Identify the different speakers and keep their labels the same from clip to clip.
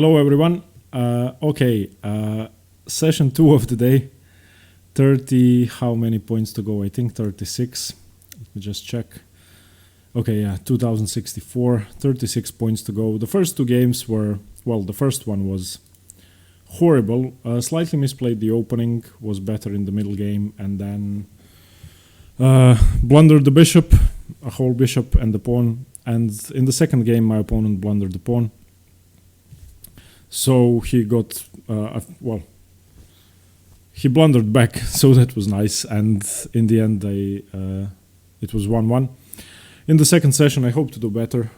Speaker 1: Hello everyone. Session 2 of the day. 30, how many points to go? I think 36. Let me just check. Okay, yeah, 2064, 36 points to go. The first two games were, well, the first one was horrible. Slightly misplayed the opening, was better in the middle game, and then blundered the bishop, a whole bishop and the pawn. And in the second game, my opponent blundered the pawn. So he got, he blundered back, so that was nice. And in the end, it was 1-1. In the second session, I hope to do better.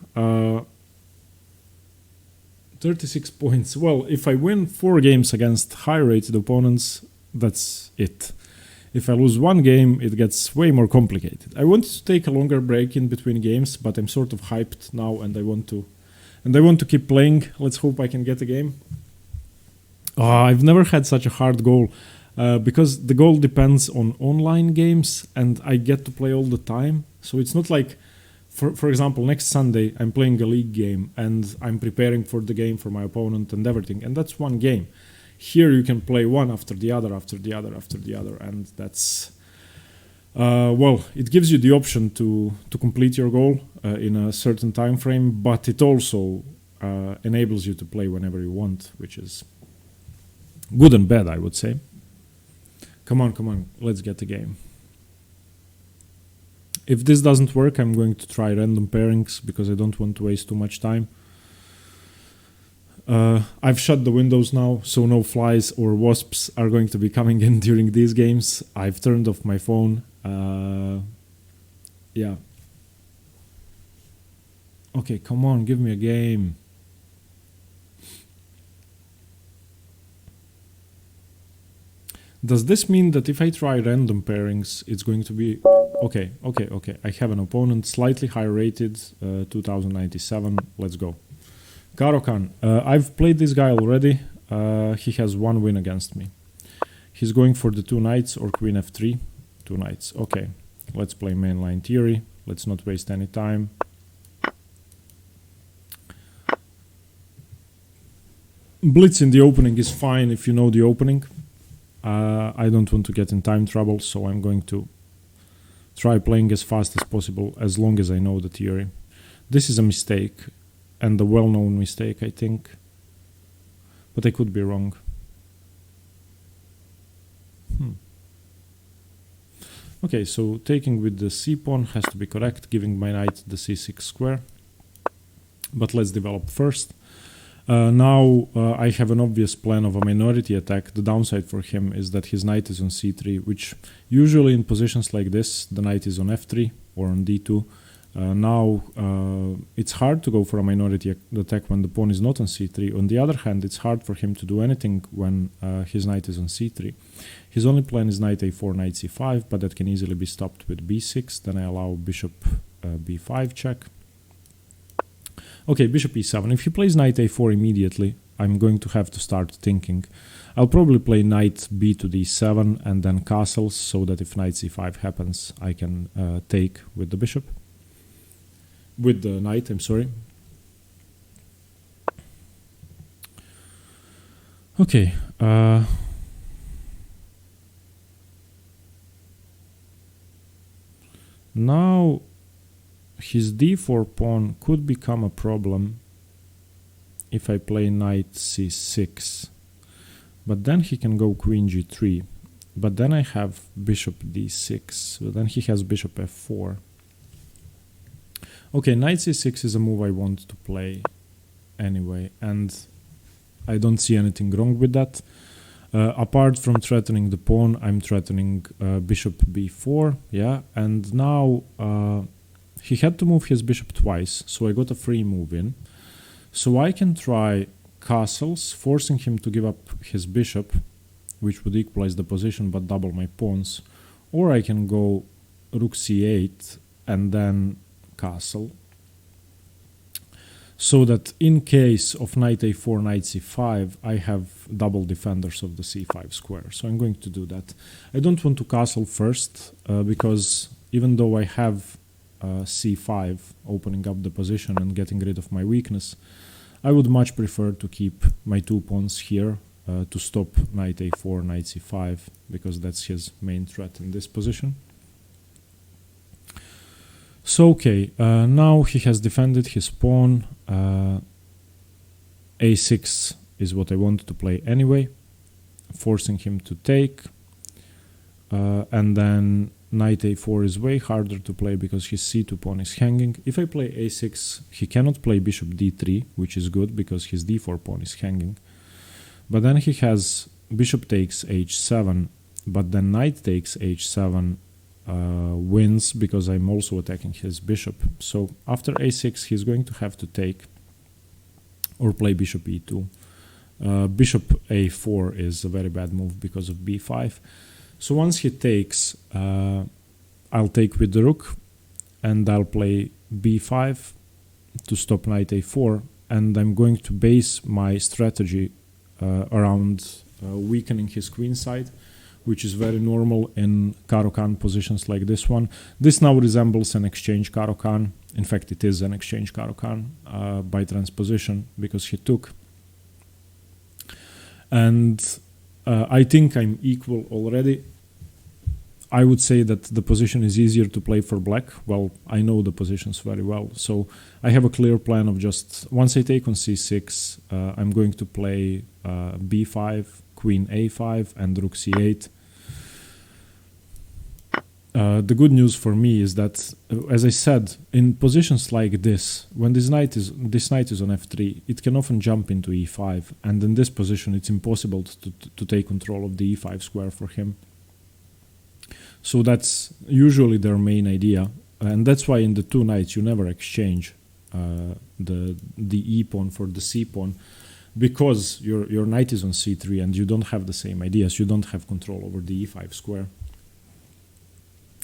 Speaker 1: 36 points. Well, if I win 4 games against high-rated opponents, that's it. If I lose 1 game, it gets way more complicated. I wanted to take a longer break in between games, but I'm sort of hyped now, and I want to keep playing. Let's hope I can get a game. I've never had such a hard goal, because the goal depends on online games, and I get to play all the time. So it's not like, for example, next Sunday I'm playing a league game, and I'm preparing for the game for my opponent and everything, and that's 1 game. Here you can play one after the other, after the other, after the other, and that's... well, it gives you the option to complete your goal in a certain time frame, but it also enables you to play whenever you want, which is good and bad, I would say. Come on, let's get the game. If this doesn't work, I'm going to try random pairings because I don't want to waste too much time. I've shut the windows now, so no flies or wasps are going to be coming in during these games. I've turned off my phone. Yeah. Okay, come on, give me a game. Does this mean that if I try random pairings, it's going to be... Okay. I have an opponent, slightly higher rated, 2097. Let's go. Karo-Khan. I've played this guy already. He has 1 win against me. He's going for the 2 knights or queen f3. 2 knights. Okay, let's play mainline theory. Let's not waste any time. Blitz in the opening is fine if you know the opening. I don't want to get in time trouble, so I'm going to try playing as fast as possible as long as I know the theory. This is a mistake, and a well-known mistake, I think. But I could be wrong. Okay, so taking with the c-pawn has to be correct, giving my knight the c6 square. But let's develop first. Now I have an obvious plan of a minority attack. The downside for him is that his knight is on c3, which usually in positions like this, the knight is on f3 or on d2. Now it's hard to go for a minority attack when the pawn is not on c3. On the other hand, it's hard for him to do anything when his knight is on c3. His only plan is knight a4, knight c5, but that can easily be stopped with b6. Then I allow bishop b5 check. Okay, bishop e7. If he plays knight a4 immediately, I'm going to have to start thinking. I'll probably play knight b to d7 and then castles, so that if knight c5 happens, I can take with the bishop. With the knight, I'm sorry. Okay. Now his d4 pawn could become a problem if I play knight c6. But then he can go queen g3. But then I have bishop d6. But then he has bishop f4. Okay, knight c6 is a move I want to play anyway, and I don't see anything wrong with that. Apart from threatening the pawn, I'm threatening bishop b4, yeah, and now he had to move his bishop twice, so I got a free move in. So I can try castles, forcing him to give up his bishop, which would equalize the position but double my pawns, or I can go rook c8 and then castle, so that in case of knight a4, knight c5, I have double defenders of the c5 square. So I'm going to do that. I don't want to castle first, because even though I have c5 opening up the position and getting rid of my weakness, I would much prefer to keep my 2 pawns here to stop knight a4, knight c5, because that's his main threat in this position. So okay, now he has defended his pawn. a6 is what I wanted to play anyway, forcing him to take. And then knight a4 is way harder to play because his c2 pawn is hanging. If I play a6, he cannot play bishop d3, which is good because his d4 pawn is hanging. But then he has bishop takes h7, but then knight takes h7 wins because I'm also attacking his bishop. So after a6, he's going to have to take or play bishop e2. Bishop a4 is a very bad move because of b5. So once he takes, I'll take with the rook, and I'll play b5 to stop knight a4, and I'm going to base my strategy around weakening his queen side, which is very normal in Caro-Kann positions like this one. This now resembles an exchange Caro-Kann. In fact, it is an exchange Caro-Kann by transposition, because he took. And I think I'm equal already. I would say that the position is easier to play for black. Well, I know the positions very well. So I have a clear plan of just, once I take on c6, I'm going to play b5, queen a5, and rook c8. The good news for me is that, as I said, in positions like this, when this knight is on f3, it can often jump into e5, and in this position it's impossible to take control of the e5 square for him. So that's usually their main idea, and that's why in the two knights you never exchange the e pawn for the c pawn, because your knight is on c3 and you don't have the same ideas. You don't have control over the e5 square.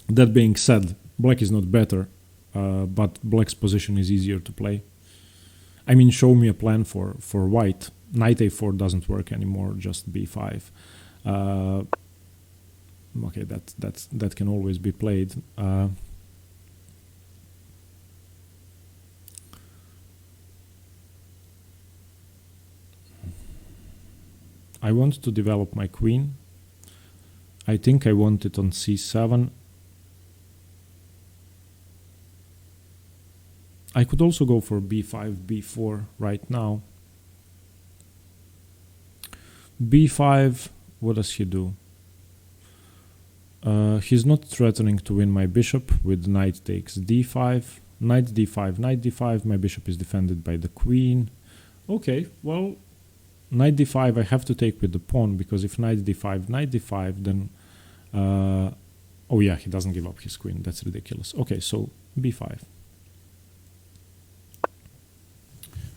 Speaker 1: That being said, black is not better, but black's position is easier to play. I mean, show me a plan for white. Knight a4 doesn't work anymore, just b5. Okay, that can always be played. I want to develop my queen. I think I want it on c7. I could also go for b5, b4 right now. b5, what does he do? He's not threatening to win my bishop with knight takes d5. Knight d5, knight d5, my bishop is defended by the queen. Okay, well, knight d5 I have to take with the pawn, because if knight d5, then... oh yeah, he doesn't give up his queen, that's ridiculous. Okay, so b5.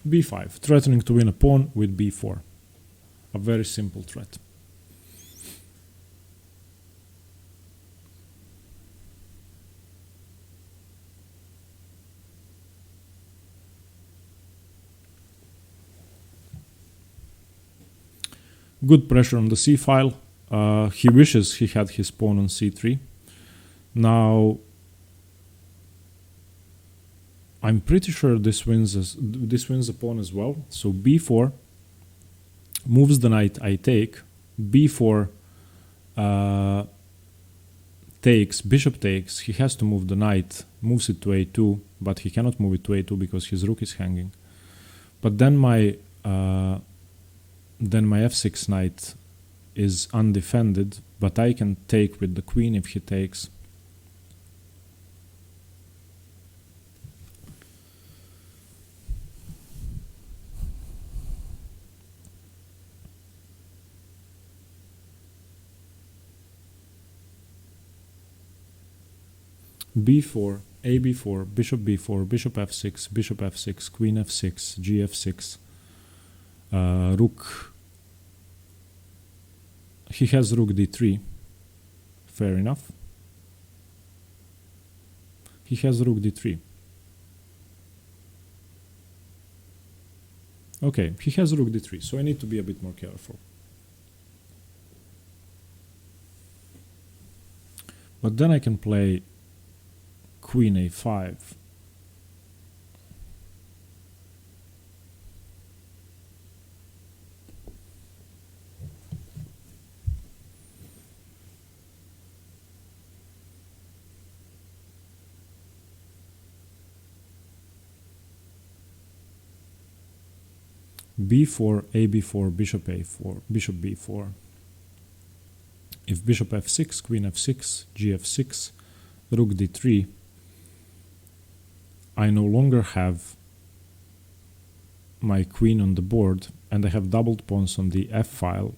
Speaker 1: b5, threatening to win a pawn with b4. A very simple threat. Good pressure on the c-file. He wishes he had his pawn on c3. Now, I'm pretty sure this wins the pawn as well. So b4 moves the knight I take. b4 takes, bishop takes. He has to move the knight, moves it to a2, but he cannot move it to a2 because his rook is hanging. But then my f6 knight is undefended, but I can take with the queen if he takes. b4, ab4, bishop b4, bishop f6, bishop f6, queen f6, gf6, rook. He has rook d3. Fair enough. He has rook d3. Okay, he has rook d3, so I need to be a bit more careful. But then I can play queen a5. b4, ab4, bishop a4, bishop b4. If bishop f6, queen f6, gf6, rook d3, I no longer have my queen on the board, and I have doubled pawns on the f file,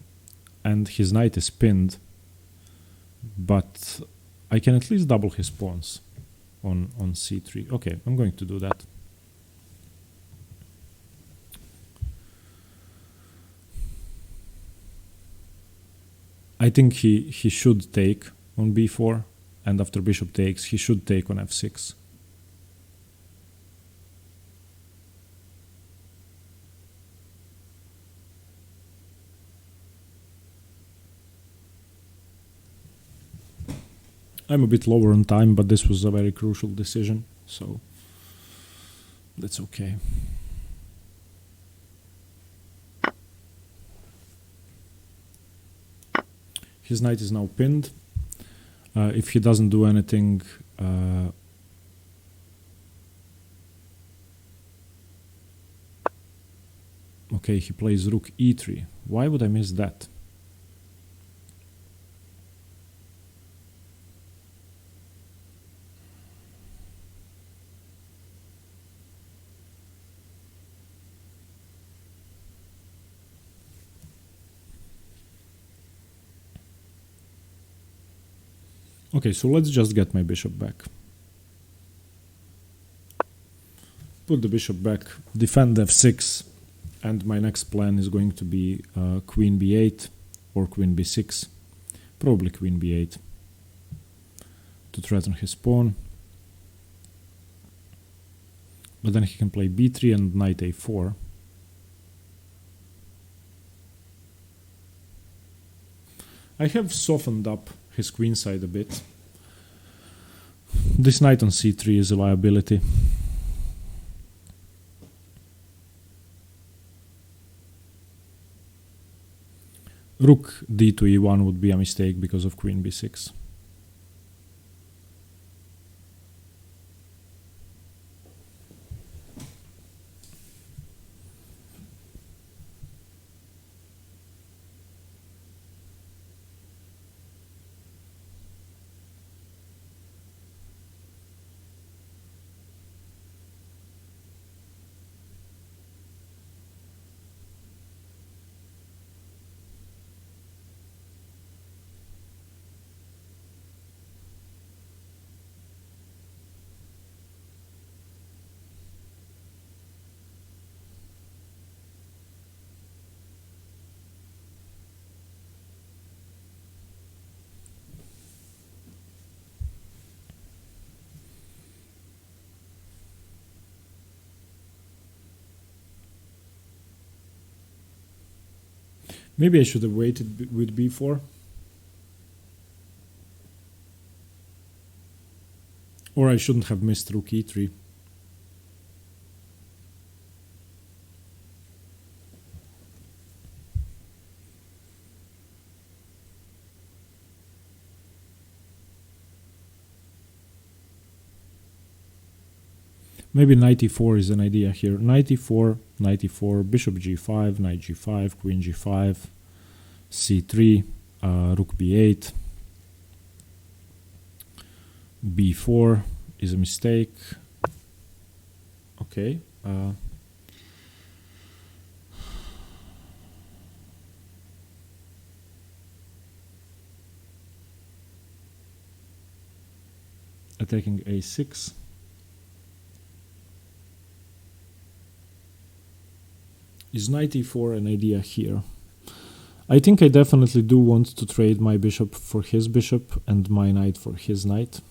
Speaker 1: and his knight is pinned, but I can at least double his pawns on c3. Okay, I'm going to do that. I think he should take on b4, and after bishop takes, he should take on f6. I'm a bit lower on time, but this was a very crucial decision, so that's okay. His knight is now pinned. If he doesn't do anything, okay, he plays rook e3. Why would I miss that? Okay, so let's just get my bishop back. Put the bishop back, defend f6, and my next plan is going to be queen b8 or queen b6, probably queen b8, to threaten his pawn. But then he can play b3 and knight a4. I have softened up his queen side a bit. This knight on c3 is a liability. Rook d2 e1 would be a mistake because of queen b6. Maybe I should have waited with b4. Or I shouldn't have missed rook e3. Maybe knight e4 is an idea here. Knight e4, knight e4, bishop g5, knight g5, queen g5, c3, rook b8, b4 is a mistake. Okay. Attacking a6. Is knight e4 an idea here? I think I definitely do want to trade my bishop for his bishop and my knight for his knight.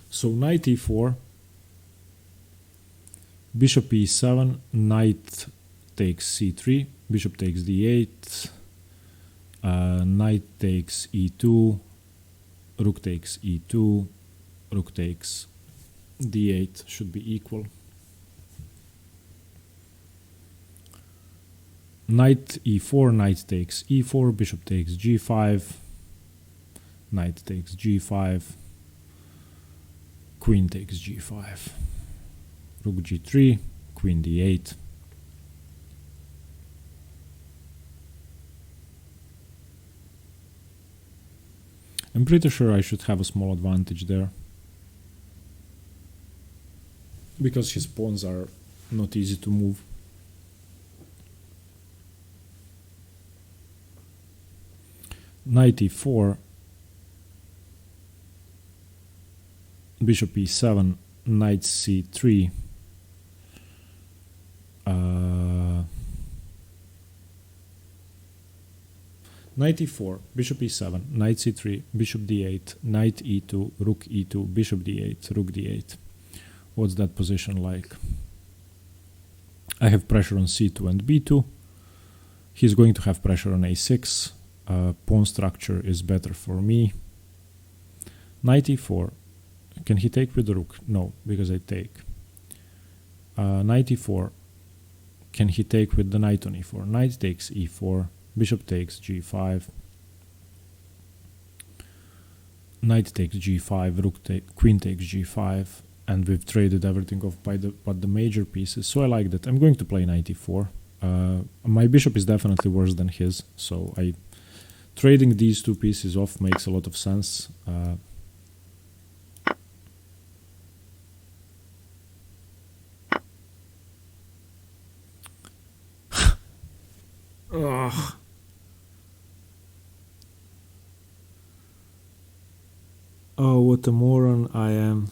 Speaker 1: So knight e4, bishop e7, knight takes c3, bishop takes d8, knight takes e2, rook takes e2, rook takes d8 should be equal. Knight e4, knight takes e4, bishop takes g5, knight takes g5, queen takes g5, rook g3, Queen d8. I'm pretty sure I should have a small advantage there, because his pawns are not easy to move. Knight e4, bishop e7, knight c3, knight e4, bishop e7, knight c3, bishop d8, knight e2, rook e2, bishop d8, rook d8. What's that position like? I have pressure on c2 and b2. He's going to have pressure on a6. Pawn structure is better for me. Knight e4. Can he take with the rook? No, because I take. Knight e4. Can he take with the knight on e4? Knight takes e4. Bishop takes g5. Knight takes g5. Rook queen takes g5. And we've traded everything off by the major pieces. So I like that. I'm going to play knight e4. My bishop is definitely worse than his. So trading these two pieces off makes a lot of sense. Ugh. Oh, what a moron I am.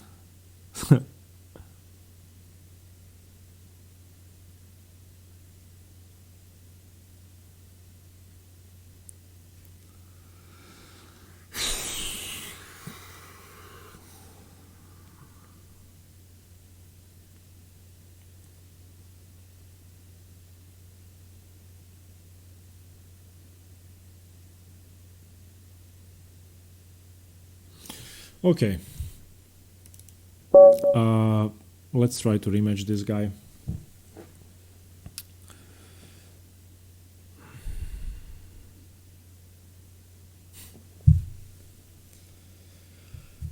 Speaker 1: Okay. Let's try to rematch this guy.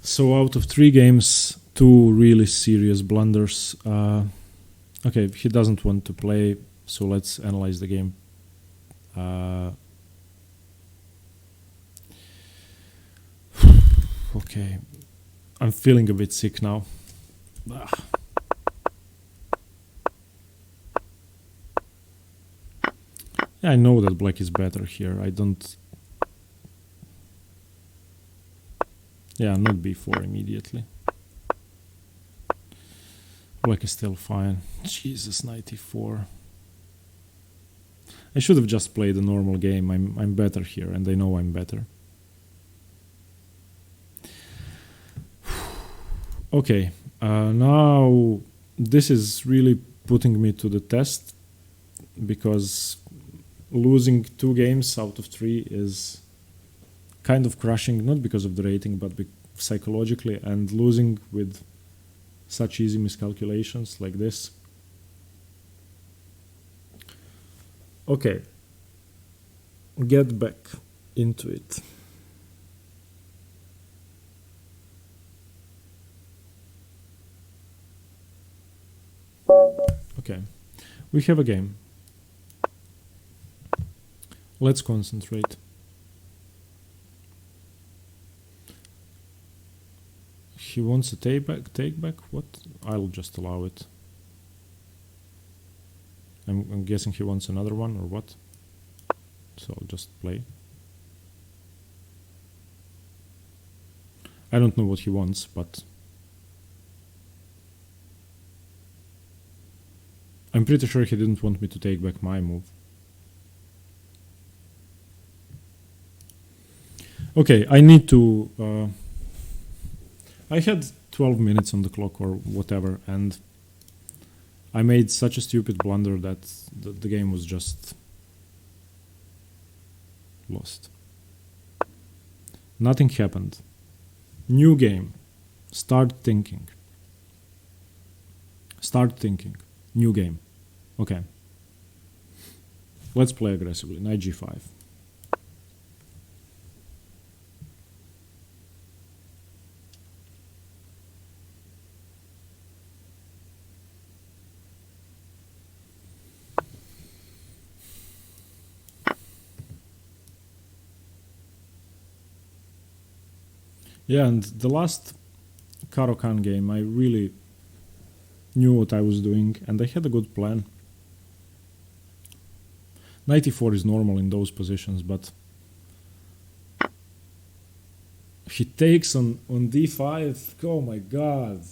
Speaker 1: So out of 3 games, 2 really serious blunders. Okay, he doesn't want to play, so let's analyze the game. Okay, I'm feeling a bit sick now. Yeah, I know that black is better here. I don't... Yeah, not b4 immediately. Black is still fine. Jesus, knight e4. I should have just played a normal game. I'm better here, and I know I'm better. Okay, now this is really putting me to the test, because losing 2 games out of 3 is kind of crushing, not because of the rating, but psychologically, and losing with such easy miscalculations like this. Okay, get back into it. Okay, we have a game. Let's concentrate. He wants a take back? What? I'll just allow it. I'm guessing he wants another one or what? So I'll just play. I don't know what he wants, but I'm pretty sure he didn't want me to take back my move. Okay, I need to... I had 12 minutes on the clock or whatever, and I made such a stupid blunder that the game was just lost. Nothing happened. New game. Start thinking. Start thinking. New game. Okay. Let's play aggressively. Knight g5. Yeah, and the last Caro-Kann game, I really knew what I was doing, and I had a good plan. Knight e4 is normal in those positions, but he takes on d5. Oh my god.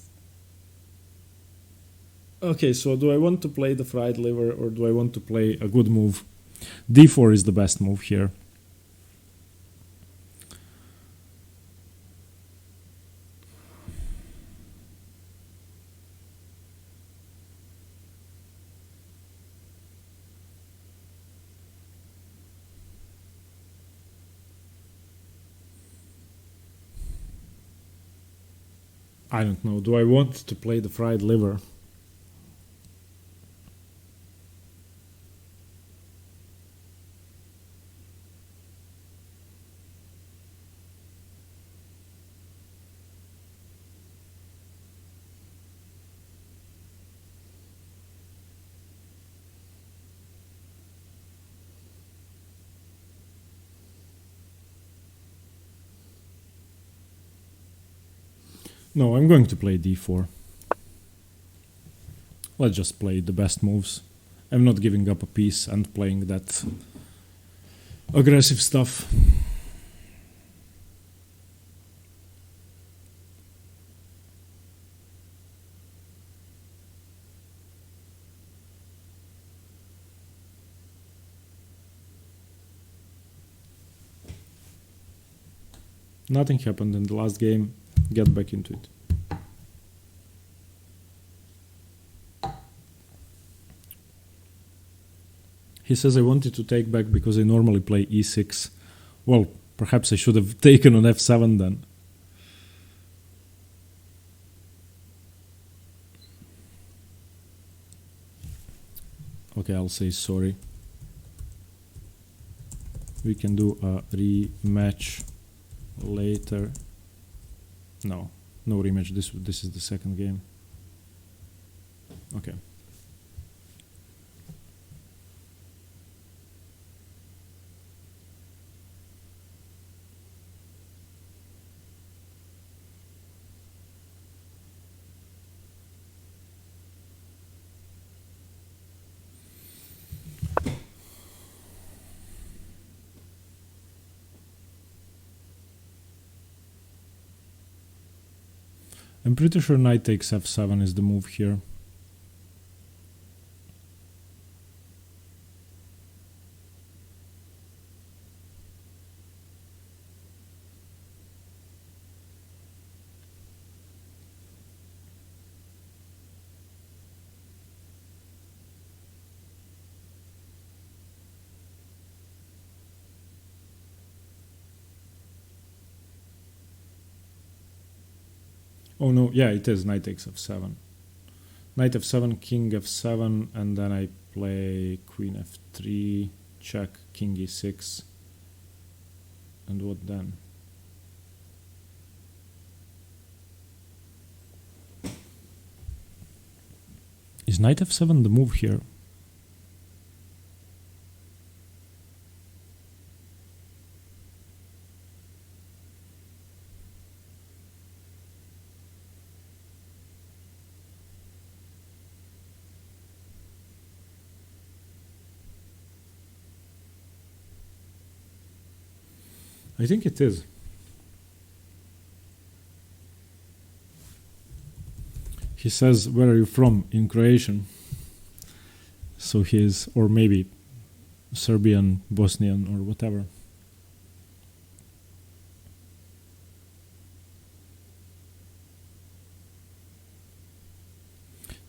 Speaker 1: Okay, so do I want to play the fried liver or do I want to play a good move? d4 is the best move here. I don't know. Do I want to play the fried liver? No, I'm going to play d4. Let's just play the best moves. I'm not giving up a piece and playing that aggressive stuff. Nothing happened in the last game. Get back into it. He says I wanted to take back because I normally play e6. Well, perhaps I should have taken on f7 then. Okay, I'll say sorry. We can do a rematch later. No rematch. This is the second game. Okay. I'm pretty sure knight takes f7 is the move here. Oh no, yeah, it is knight takes f7. Knight f7, king f7, and then I play queen f3, check, king e6. And what then? Is knight f7 the move here? I think it is. He says, where are you from? In Croatian. So he is, or maybe Serbian, Bosnian, or whatever.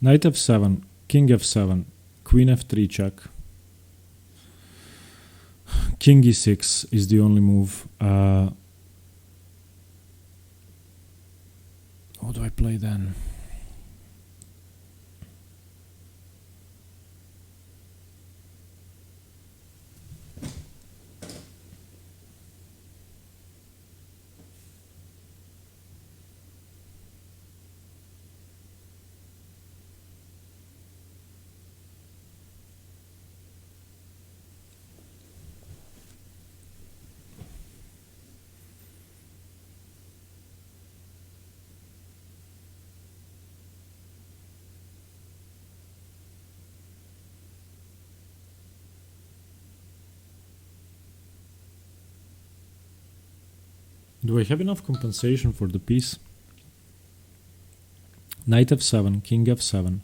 Speaker 1: Knight f7, king f7, queen f3 check. King e6 is the only move. What do I play then? Do I have enough compensation for the piece? Knight f7, king f7,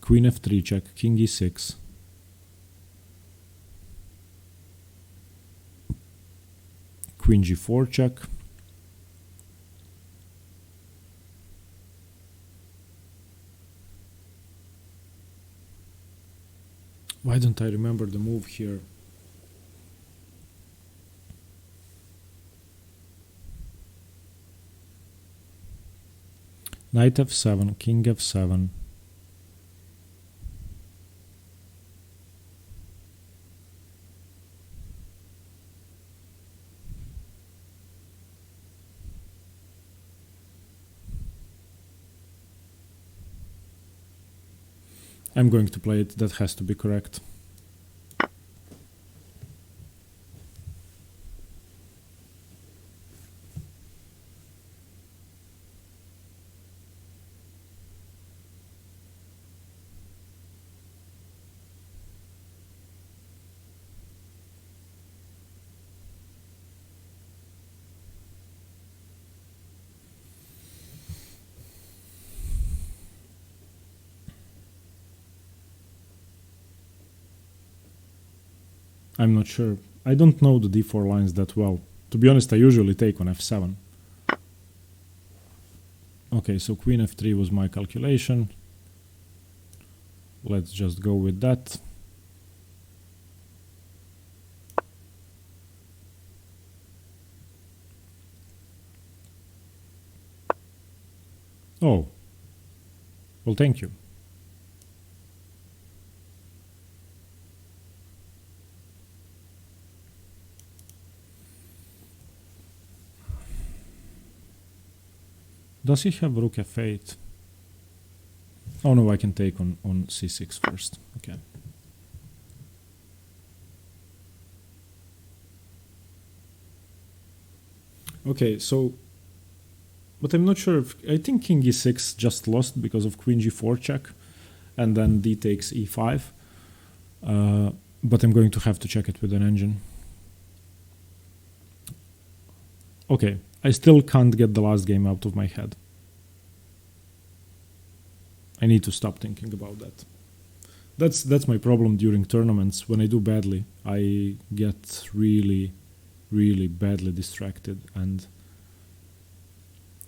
Speaker 1: queen f3 check, king e6. Queen g4 check. Why don't I remember the move here? Knight f7, king f7. I'm going to play it, that has to be correct. I'm not sure. I don't know the d4 lines that well. To be honest, I usually take on f7. Okay, so queen f3 was my calculation. Let's just go with that. Oh. Well, thank you. Does he have rook f8? Oh no, I can take on c6 first. Okay. Okay, so, but I'm not sure if, I think king e6 just lost because of queen g4 check, and then d takes e5. But I'm going to have to check it with an engine. Okay, I still can't get the last game out of my head. I need to stop thinking about that. That's my problem during tournaments. When I do badly, I get really badly distracted, and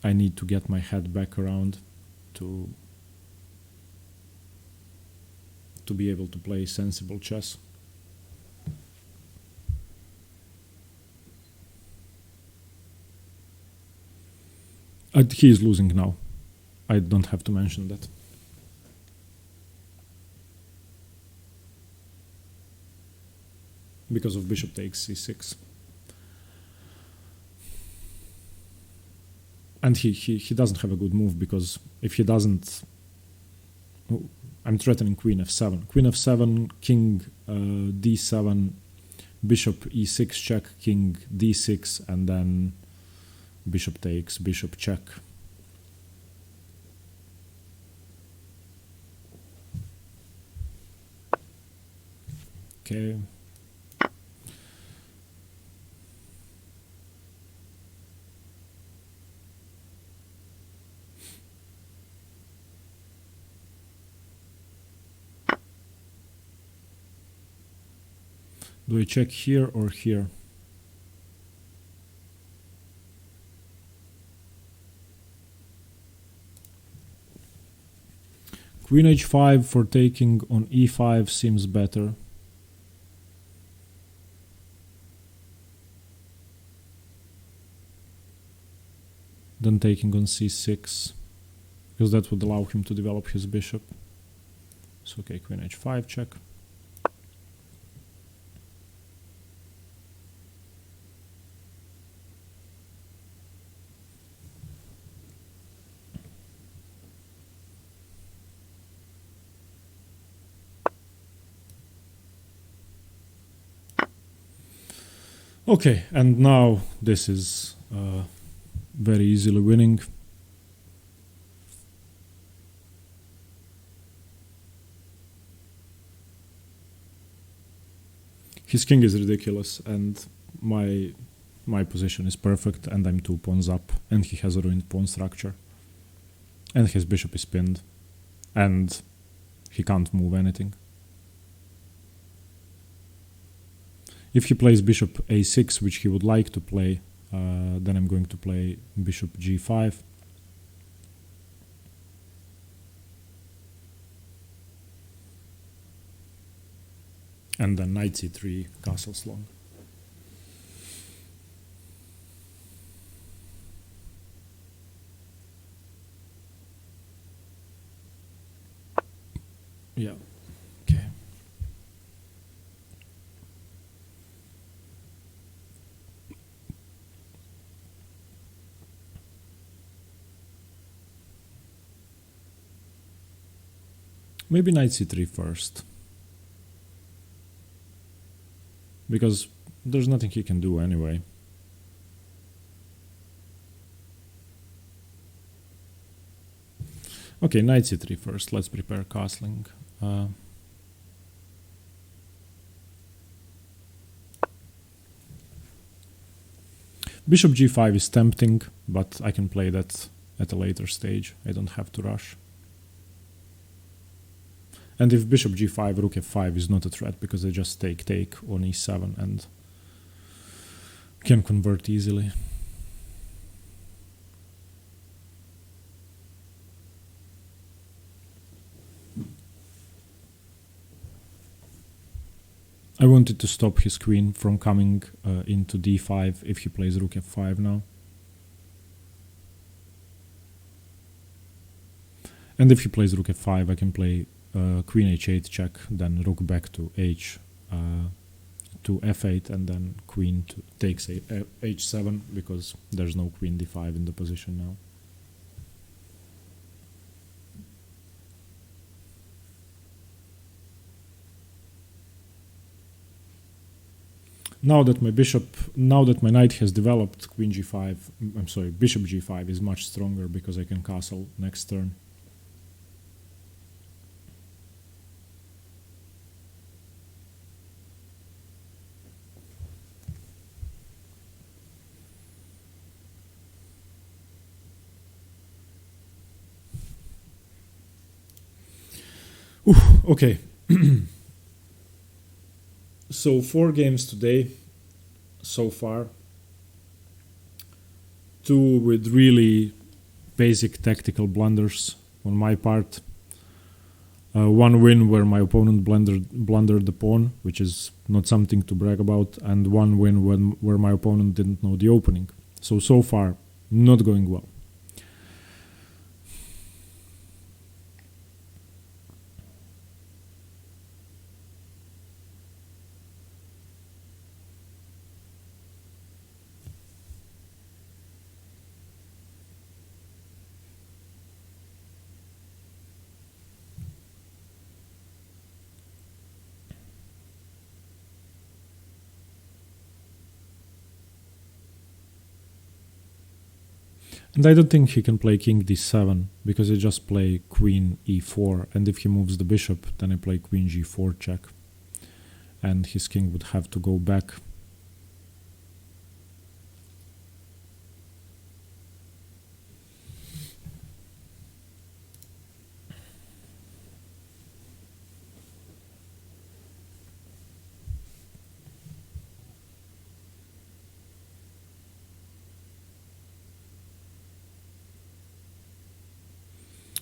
Speaker 1: I need to get my head back around to be able to play sensible chess. He is losing now. I don't have to mention that. Because of bishop takes c6. And he doesn't have a good move, because if he doesn't... Oh, I'm threatening queen f7. Queen f7, king d7, bishop e6 check, king d6, and then bishop takes, bishop check. Okay. Do I check here or here? Queen h5 for taking on e5 seems better. Than taking on c6, because that would allow him to develop his bishop. So okay, queen h5 check. Okay, and now this is very easily winning. His king is ridiculous, and my my position is perfect and I'm 2 pawns up, and he has a ruined pawn structure. And his bishop is pinned, and he can't move anything. If he plays bishop a6, which he would like to play, then I'm going to play bishop g5. And then knight c3, castles long. Yeah, okay. Maybe knight c3 first. Because there's nothing he can do anyway. Okay, knight c3 first. Let's prepare castling. Bishop g5 is tempting, but I can play that at a later stage. I don't have to rush. And if bishop g5, rook f5 is not a threat, because I just take on e7 and can convert easily. I wanted to stop his queen from coming into d5 if he plays rook f5 now. And if he plays rook f5, I can play queen h8 check, then rook back to to f8, and then queen takes h7, because there's no queen d5 in the position now. Now that my knight has developed, queen g5, I'm sorry, bishop g5 is much stronger, because I can castle next turn. Okay. So 4 games today so far. 2 with really basic tactical blunders on my part. 1 win where my opponent blundered the pawn, which is not something to brag about, and 1 win where my opponent didn't know the opening. So far, not going well. And I don't think he can play king d7, because I just play queen e4, and if he moves the bishop, then I play queen g4 check, and his king would have to go back.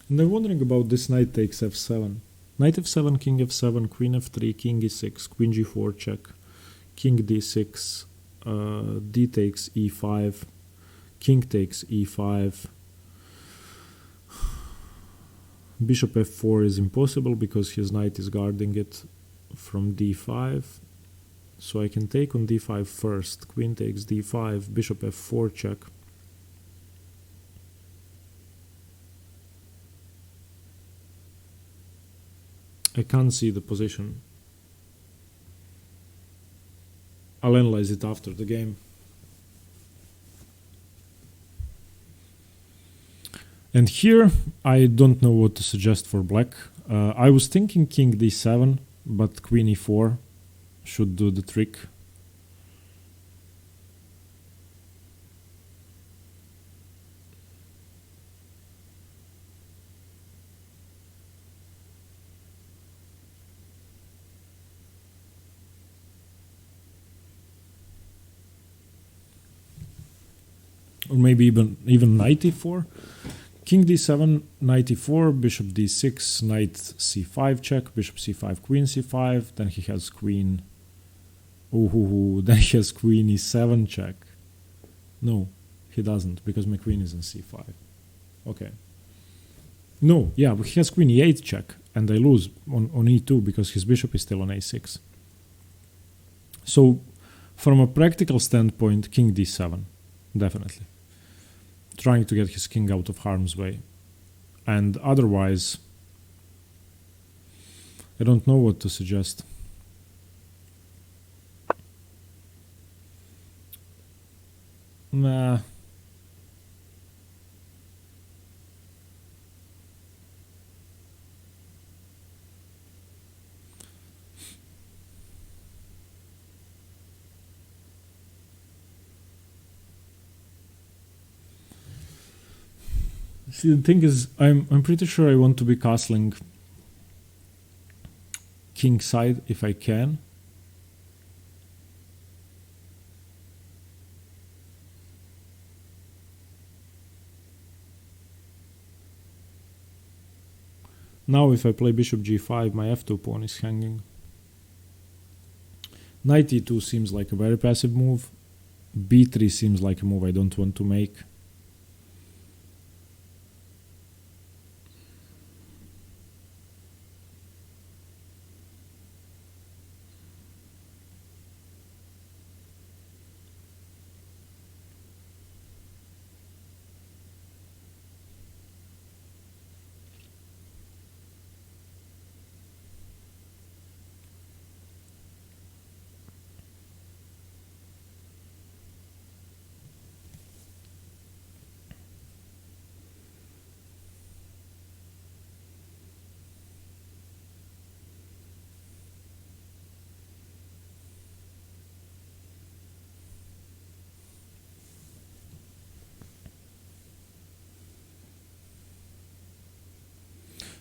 Speaker 1: And I'm wondering about this knight takes f7. Knight f7, king f7, queen f3, king e6, queen g4 check, king d6, d takes e5, king takes e5. Bishop f4 is impossible because his knight is guarding it from d5. So I can take on d5 first, queen takes d5, bishop f4 check. I can't see the position. I'll analyze it after the game. And here, I don't know what to suggest for black. I was thinking king d7, but queen e4 should do the trick. or maybe even knight e4. King d7, knight e4, bishop d6, knight c5 check, bishop c5, queen c5. Then he has queen. Then he has queen e7 check. No, he doesn't, because my queen is in c5. Okay. No, yeah, but he has queen e8 check, and I lose on e2 because his bishop is still on a6. So, from a practical standpoint, king d7, definitely. Trying to get his king out of harm's way. And otherwise, I don't know what to suggest. Nah. See, the thing is, I'm pretty sure I want to be castling king side if I can. Now if I play bishop g5, my f2 pawn is hanging. Knight e2 seems like a very passive move. b3 seems like a move I don't want to make.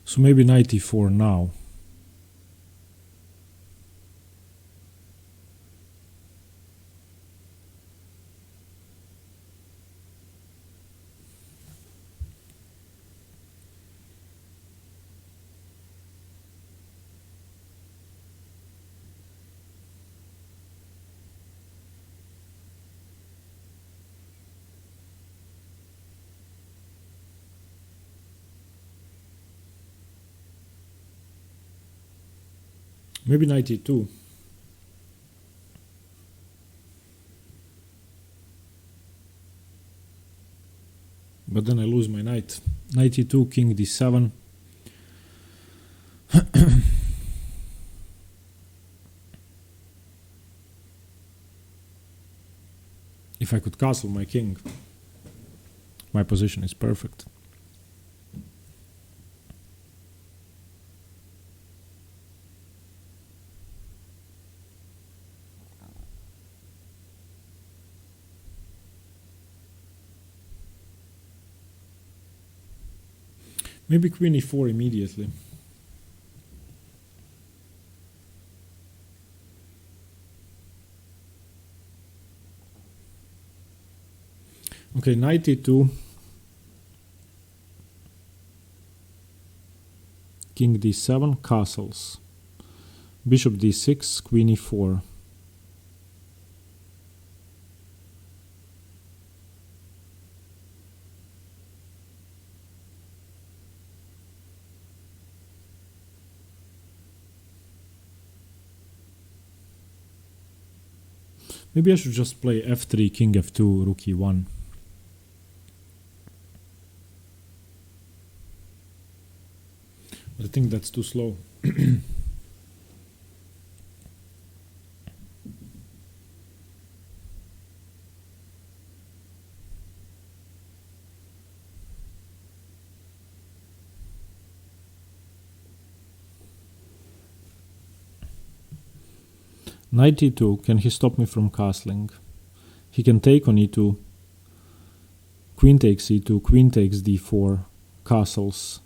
Speaker 1: So maybe knight e4 now. Maybe knight e2. But then I lose my knight. Knight e2, king d7. If I could castle my king, my position is perfect. Maybe queen e4 immediately. Okay, knight e2. King d7, castles. Bishop d6, queen e4. Maybe I should just play f3, king f2, rook e1. But I think that's too slow. Knight e2, can he stop me from castling? He can take on e2. Queen takes e2, queen takes d4, castles.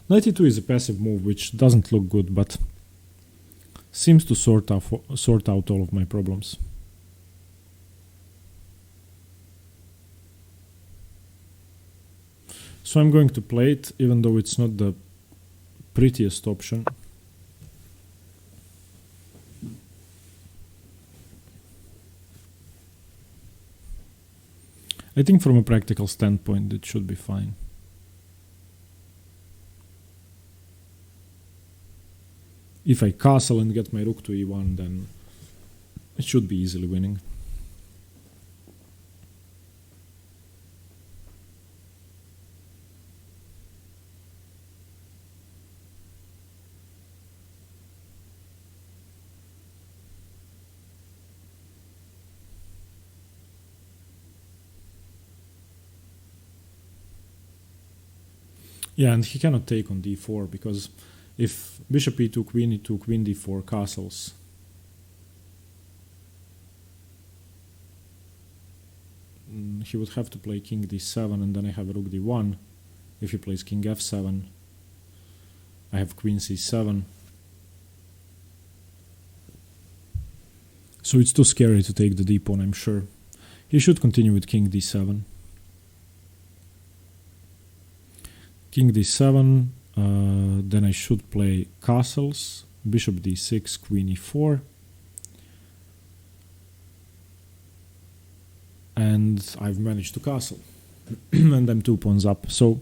Speaker 1: Knight e2 is a passive move which doesn't look good, but Seems to sort out all of my problems. So I'm going to play it, even though it's not the prettiest option. I think from a practical standpoint it should be fine. If I castle and get my rook to e1, then it should be easily winning. Yeah, and he cannot take on d4 because if bishop e2, queen e2, queen d4 castles, he would have to play king d7 and then I have rook d1. If he plays king f7, I have queen c7. So it's too scary to take the d-pawn, I'm sure. He should continue with king d7. King d7, then I should play castles, bishop d6, queen e4. And I've managed to castle. And I'm 2 pawns up. So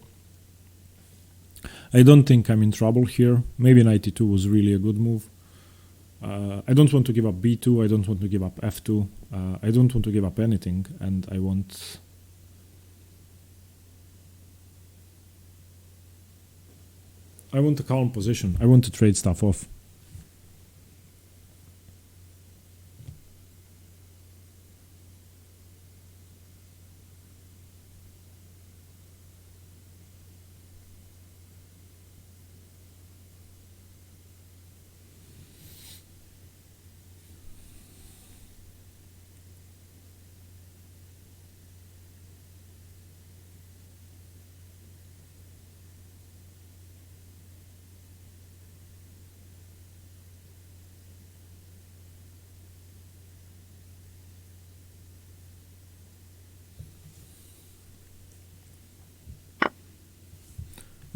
Speaker 1: I don't think I'm in trouble here. Maybe knight e2 was really a good move. I don't want to give up b2, I don't want to give up f2. I don't want to give up anything, and I want... I want a calm position. I want to trade stuff off.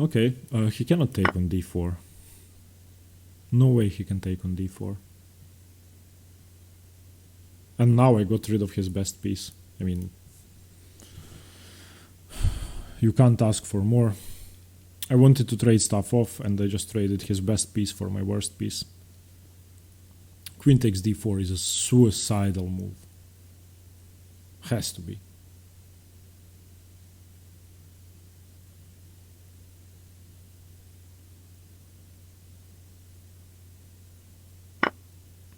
Speaker 1: Okay, he cannot take on d4. No way he can take on d4. And now I got rid of his best piece. I mean, you can't ask for more. I wanted to trade stuff off and I just traded his best piece for my worst piece. Queen takes d4 is a suicidal move. Has to be.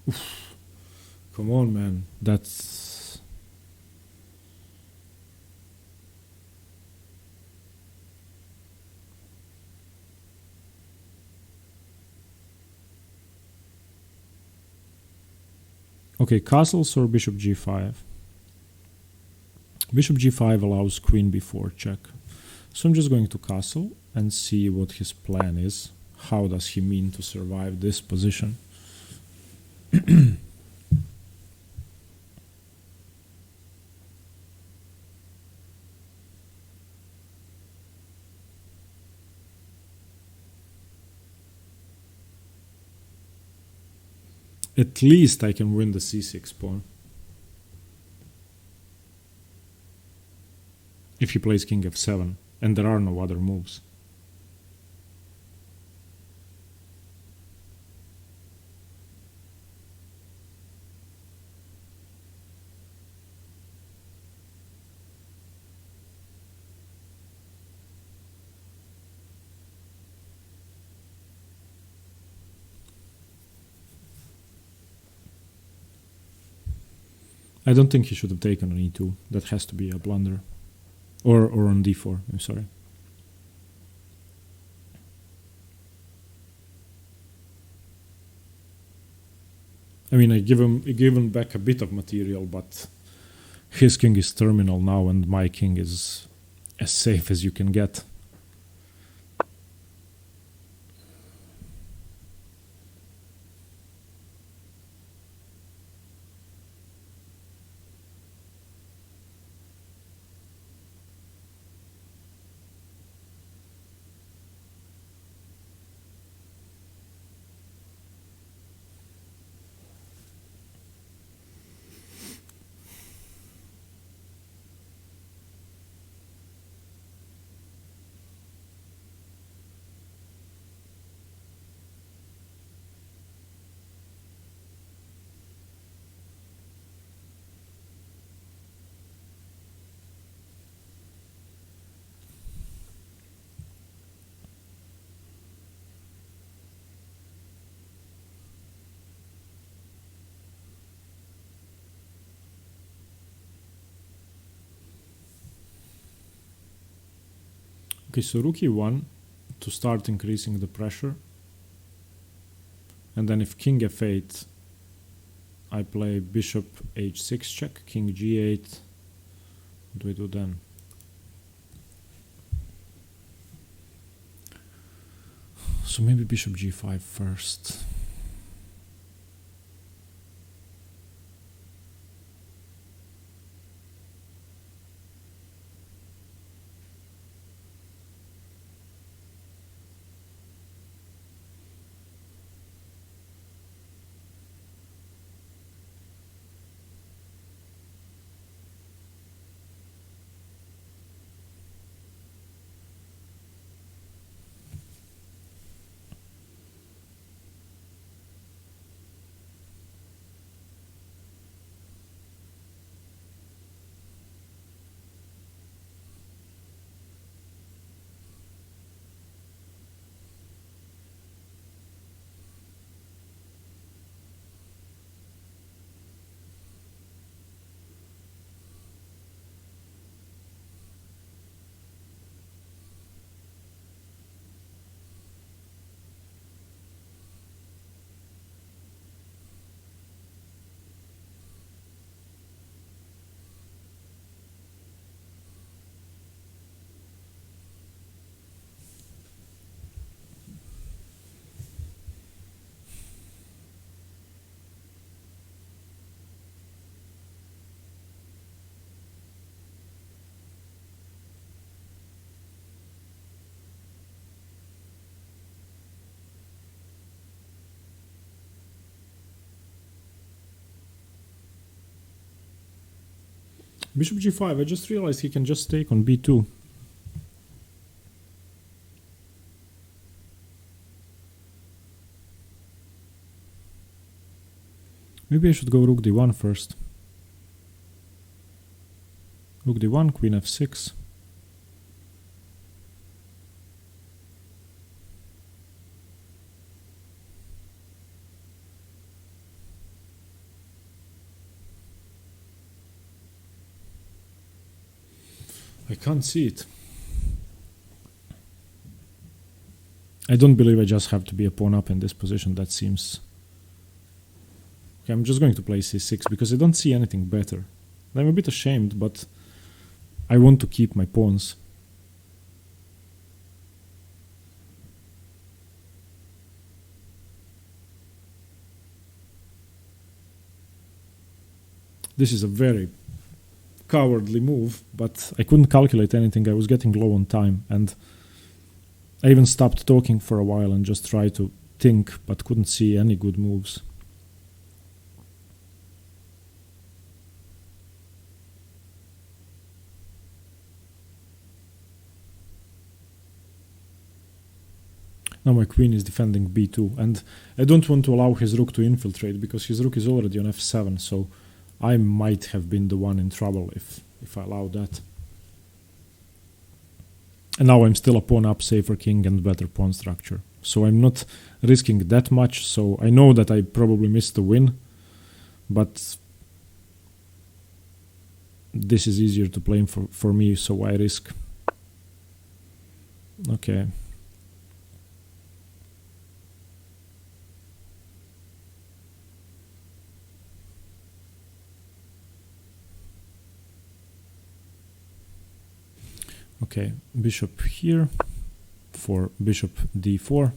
Speaker 1: Oof. Come on, man. That's... Okay, castles or bishop g5? Bishop g5 allows queen b4 check. So I'm just going to castle and see what his plan is. How does he mean to survive this position? At least I can win the c6 pawn. If he plays king f7, and there are no other moves. I don't think he should have taken on e2. That has to be a blunder. Or on d4, I'm sorry. I mean, I give him back a bit of material, but his king is terminal now and my king is as safe as you can get. Okay, so rook e1 to start increasing the pressure. And then if king f8, I play bishop h6 check, king g8. What do we do then? So maybe bishop g5 first. Bishop g5, I just realized he can just take on b2. Maybe I should go rook d1 first. Rook d1, queen f6. I can't see it. I don't believe I just have to be a pawn up in this position. That seems... Okay, I'm just going to play c6 because I don't see anything better. I'm a bit ashamed, but I want to keep my pawns. This is a very cowardly move, but I couldn't calculate anything. I was getting low on time, and I even stopped talking for a while and just tried to think, but couldn't see any good moves. Now my queen is defending b2, and I don't want to allow his rook to infiltrate because his rook is already on f7, so I might have been the one in trouble if I allow that. And now I'm still a pawn up, safer king and better pawn structure. So I'm not risking that much, so I know that I probably missed the win, but this is easier to play for me, so I risk. Okay. Okay, bishop here for bishop d4.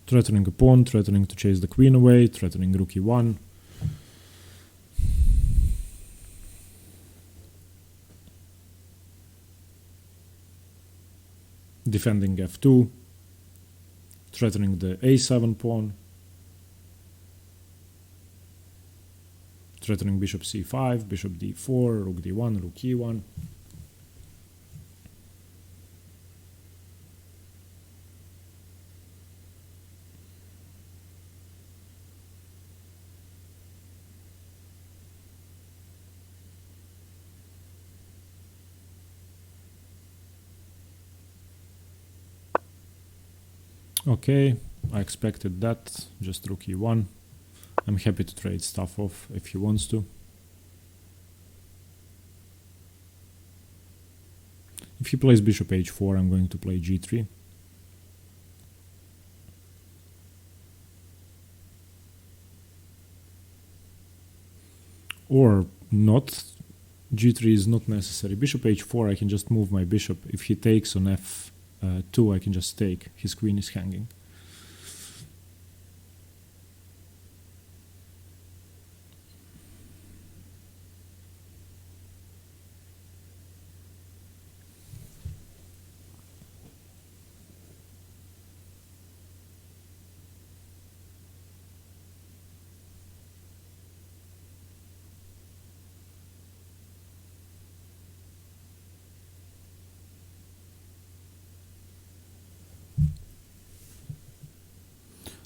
Speaker 1: Threatening a pawn, threatening to chase the queen away, threatening rook e1. Defending f2, threatening the a7 pawn. Threatening bishop c5, bishop d4, rook d1, rook e1. Okay, I expected that, just rook e1. I'm happy to trade stuff off if he wants to. If he plays bishop h4, I'm going to play g3. Or not. g3 is not necessary. Bishop h4, I can just move my bishop. If he takes on f2, I can just take. His queen is hanging.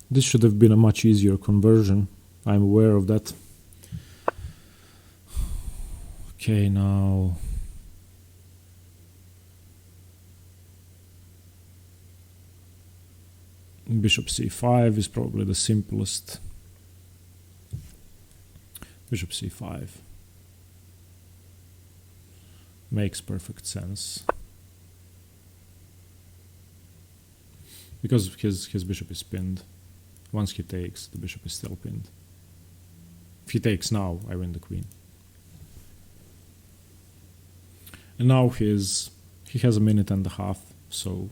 Speaker 1: This should have been a much easier conversion. I'm aware of that. Okay, now bishop c5 is probably the simplest. Bishop c5 makes perfect sense. Because his bishop is pinned. Once he takes, the bishop is still pinned. If he takes now, I win the queen. And now he has a minute and a half, so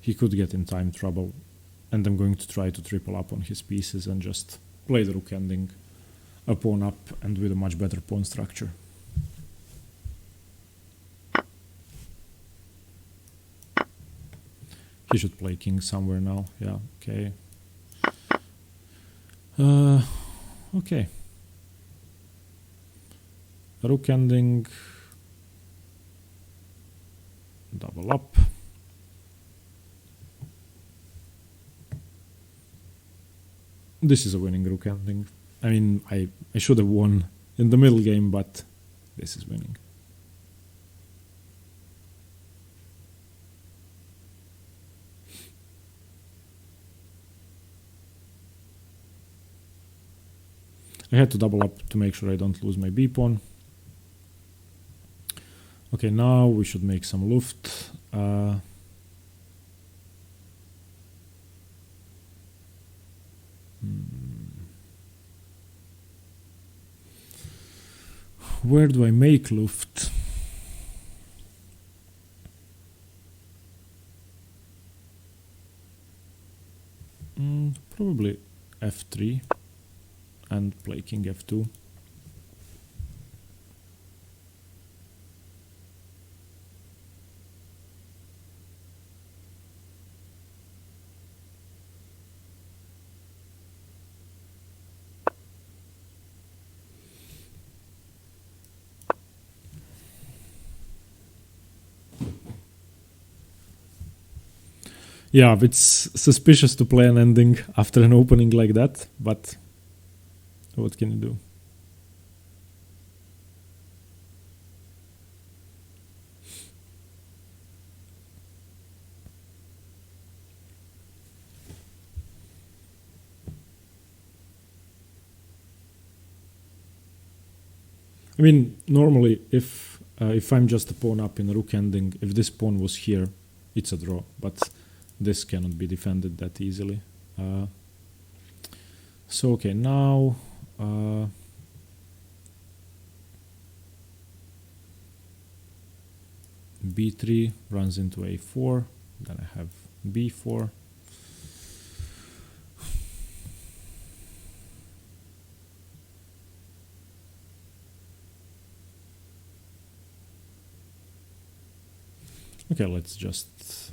Speaker 1: he could get in time trouble. And I'm going to try to triple up on his pieces and just play the rook ending a pawn up and with a much better pawn structure. He should play king somewhere now. Yeah, okay. Okay. Rook ending. Double up. This is a winning rook ending. I mean, I should have won in the middle game, but this is winning. I had to double up to make sure I don't lose my b pawn. Okay, now we should make some luft. Where do I make luft? Probably f3 and play king f2. Yeah, it's suspicious to play an ending after an opening like that, but what can you do? I mean, normally if I'm just a pawn up in a rook ending, if this pawn was here, it's a draw, but this cannot be defended that easily. So okay, now b3 runs into a4, then I have b4. Okay, let's just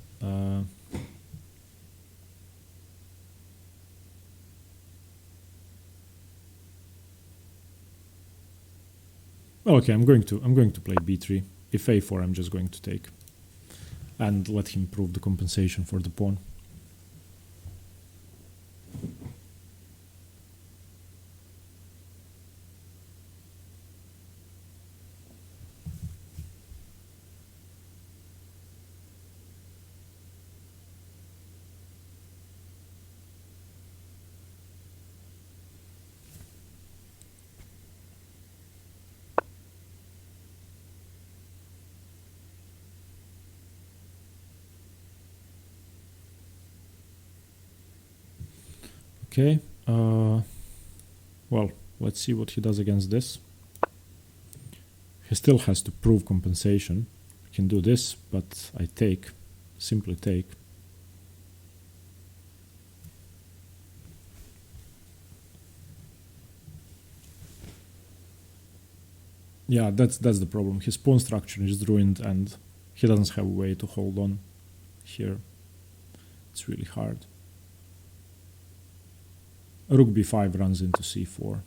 Speaker 1: okay, I'm going to play b3. If a4, I'm just going to take and let him prove the compensation for the pawn. Okay, well, let's see what he does against this. He still has to prove compensation. I can do this, but I take, simply take. Yeah, that's the problem. His pawn structure is ruined and he doesn't have a way to hold on here. It's really hard. Rook b5 runs into c4.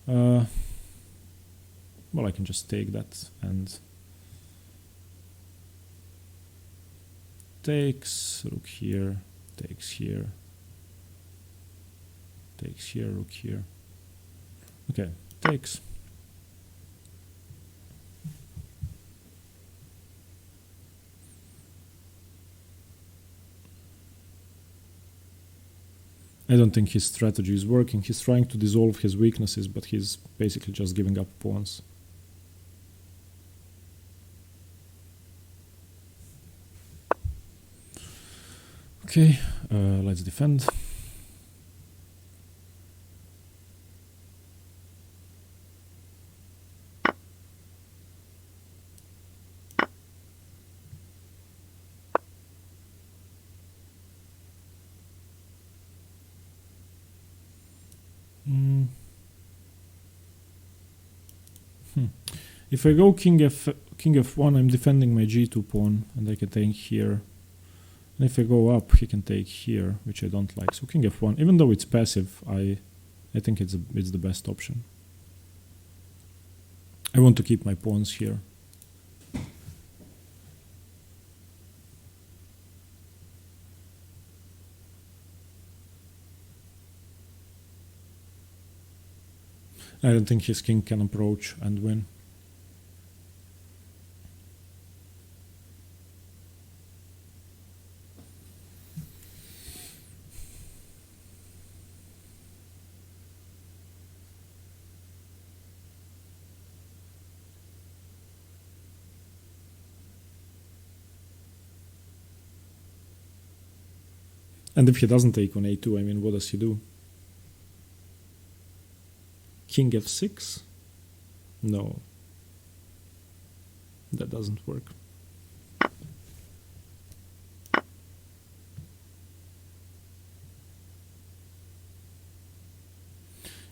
Speaker 1: Well, I can just take that and takes, rook here, takes here, takes here, rook here. Okay, takes. I don't think his strategy is working. He's trying to dissolve his weaknesses, but he's basically just giving up pawns. Okay, let's defend. If I go king f1, I'm defending my g2 pawn, and I can take here. And if I go up, he can take here, which I don't like. So king f1, even though it's passive, I think it's the best option. I want to keep my pawns here. I don't think his king can approach and win. And if he doesn't take on a2, I mean, what does he do? King f6? No. That doesn't work.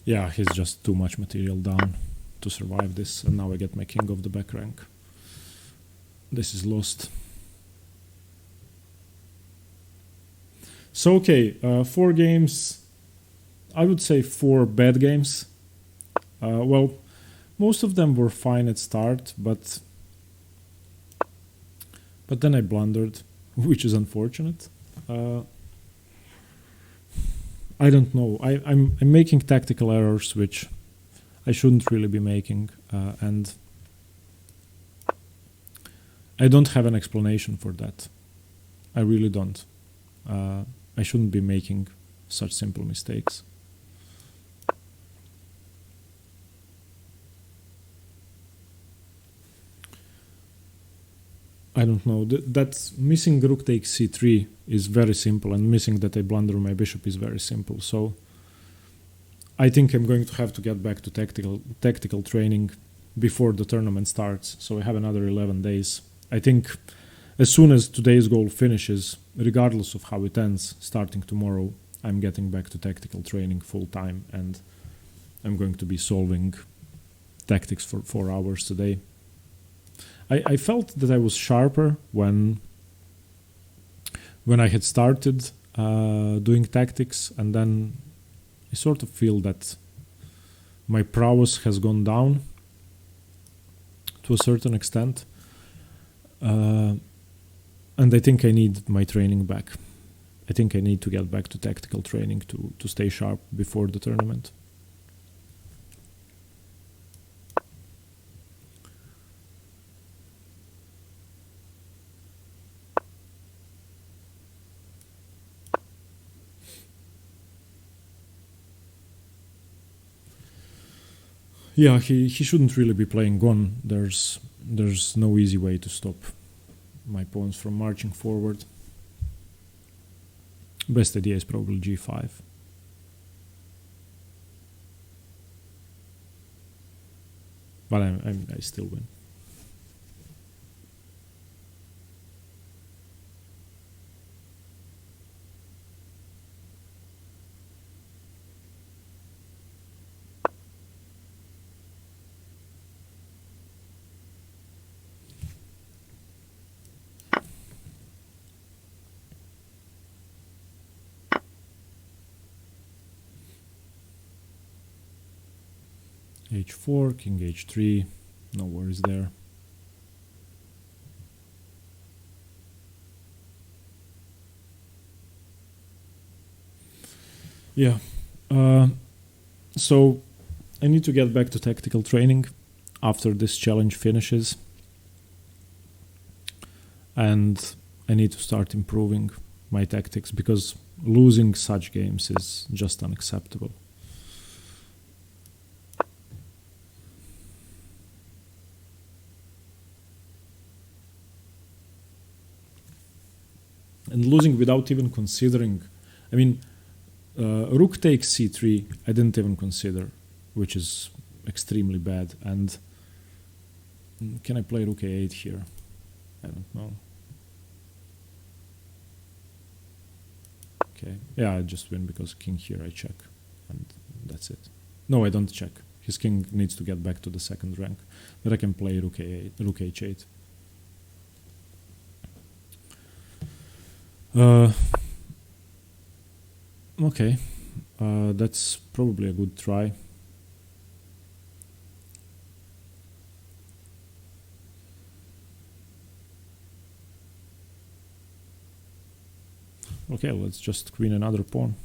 Speaker 1: Yeah, he's just too much material down to survive this, and now I get my king off the back rank. This is lost. So okay, 4 games, I would say 4 bad games. Well, most of them were fine at start, but then I blundered, which is unfortunate. I don't know. I'm making tactical errors which I shouldn't really be making, and I don't have an explanation for that. I really don't. I shouldn't be making such simple mistakes. I don't know. That's missing rook takes c3 is very simple, and missing that I blunder my bishop is very simple. So I think I'm going to have to get back to tactical training before the tournament starts. So I have another 11 days. I think as soon as today's goal finishes, regardless of how it ends, starting tomorrow, I'm getting back to tactical training full time, and I'm going to be solving tactics for 4 hours today. I felt that I was sharper when I had started doing tactics, and then I sort of feel that my prowess has gone down to a certain extent. And I think I need my training back. I think I need to get back to tactical training to stay sharp before the tournament. Yeah, he shouldn't really be playing Gon. There's no easy way to stop my pawns from marching forward. Best idea is probably g5. But I still win. h4, king h3, no worries there. Yeah, so I need to get back to tactical training after this challenge finishes, and I need to start improving my tactics because losing such games is just unacceptable. And losing without even considering, I mean, rook takes c3, I didn't even consider, which is extremely bad. And can I play rook a8 here? I don't know. Okay, yeah, I just win because king here I check, and that's it. No, I don't check. His king needs to get back to the second rank, but I can play rook a8, rook h8. Okay, that's probably a good try. Okay, let's just queen another pawn.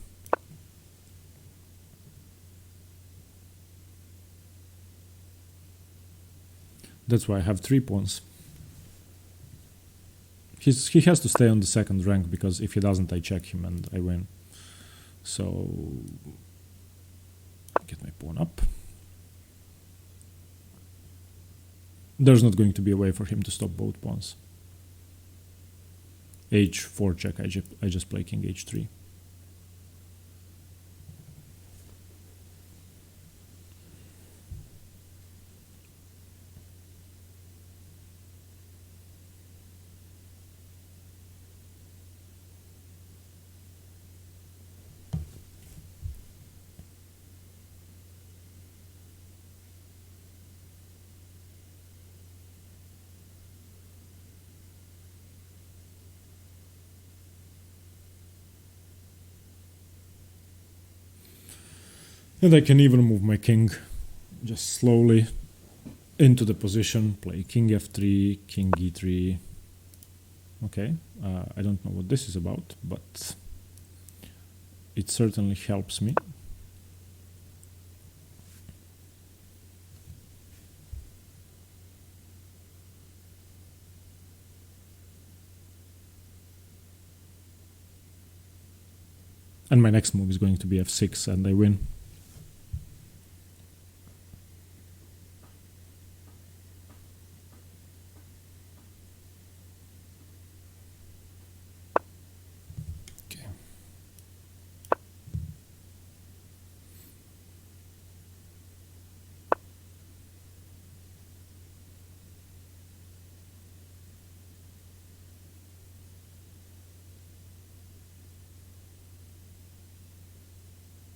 Speaker 1: That's why I have 3 pawns. He has to stay on the second rank, because if he doesn't, I check him and I win. So get my pawn up. There's not going to be a way for him to stop both pawns. h4 check, I just play king h3. And I can even move my king just slowly into the position, play king f3, king e3. Okay, I don't know what this is about, but it certainly helps me. And my next move is going to be f6, and I win.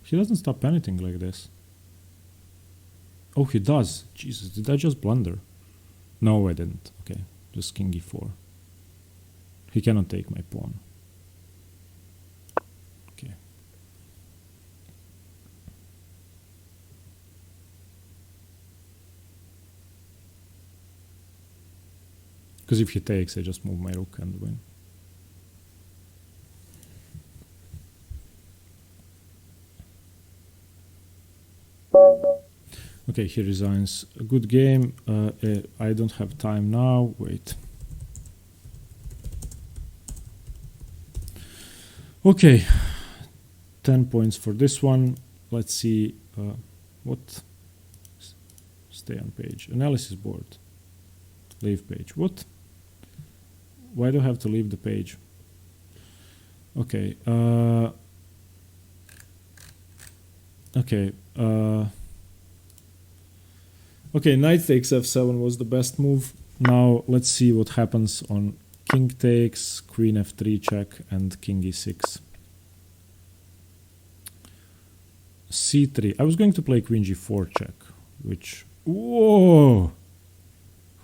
Speaker 1: He doesn't stop anything like this. Oh, he does. Jesus, did I just blunder? No, I didn't. Okay, just king e4. He cannot take my pawn. Okay. Because if he takes, I just move my rook and win. Okay, he resigns. A good game. I don't have time now. Wait. Okay, 10 points for this one. Let's see what. Stay on page. Analysis board. Leave page. What? Why do I have to leave the page? Okay. Okay. Okay, knight takes f7 was the best move. Now let's see what happens on king takes, queen f3 check, and king e6. c3. I was going to play queen g4 check, which... Whoa!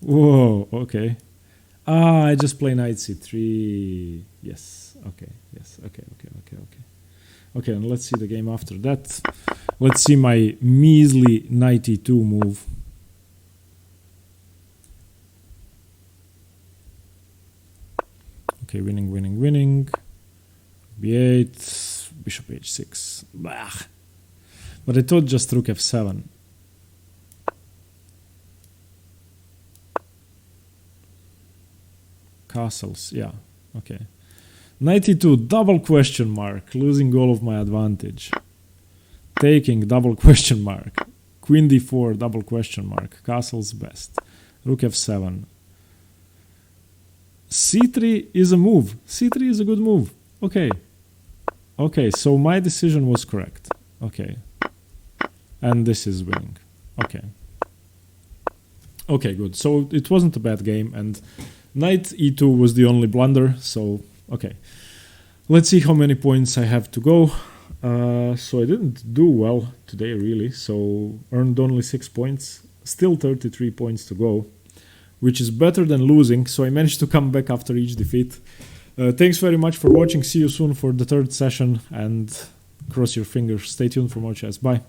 Speaker 1: Whoa, okay. Ah, I just play knight c3. Yes, okay, yes, okay. Okay, and let's see the game after that. Let's see my measly knight e2 move. Okay, winning. b8, bishop h6. Bah. But I thought just rook f7. Castles, yeah, okay. Knight e2, double question mark, losing all of my advantage. Taking, double question mark. Queen d4, double question mark. Castles best. Rook f7. c3 is a move. c3 is a good move. Okay. Okay, so my decision was correct. Okay. And this is winning. Okay. Okay, good. So it wasn't a bad game, and knight e2 was the only blunder, so okay. Let's see how many points I have to go. So I didn't do well today, really, so earned only 6 points. Still 33 points to go, which is better than losing, so I managed to come back after each defeat. Thanks very much for watching. See you soon for the third session, and cross your fingers. Stay tuned for more chess. Bye.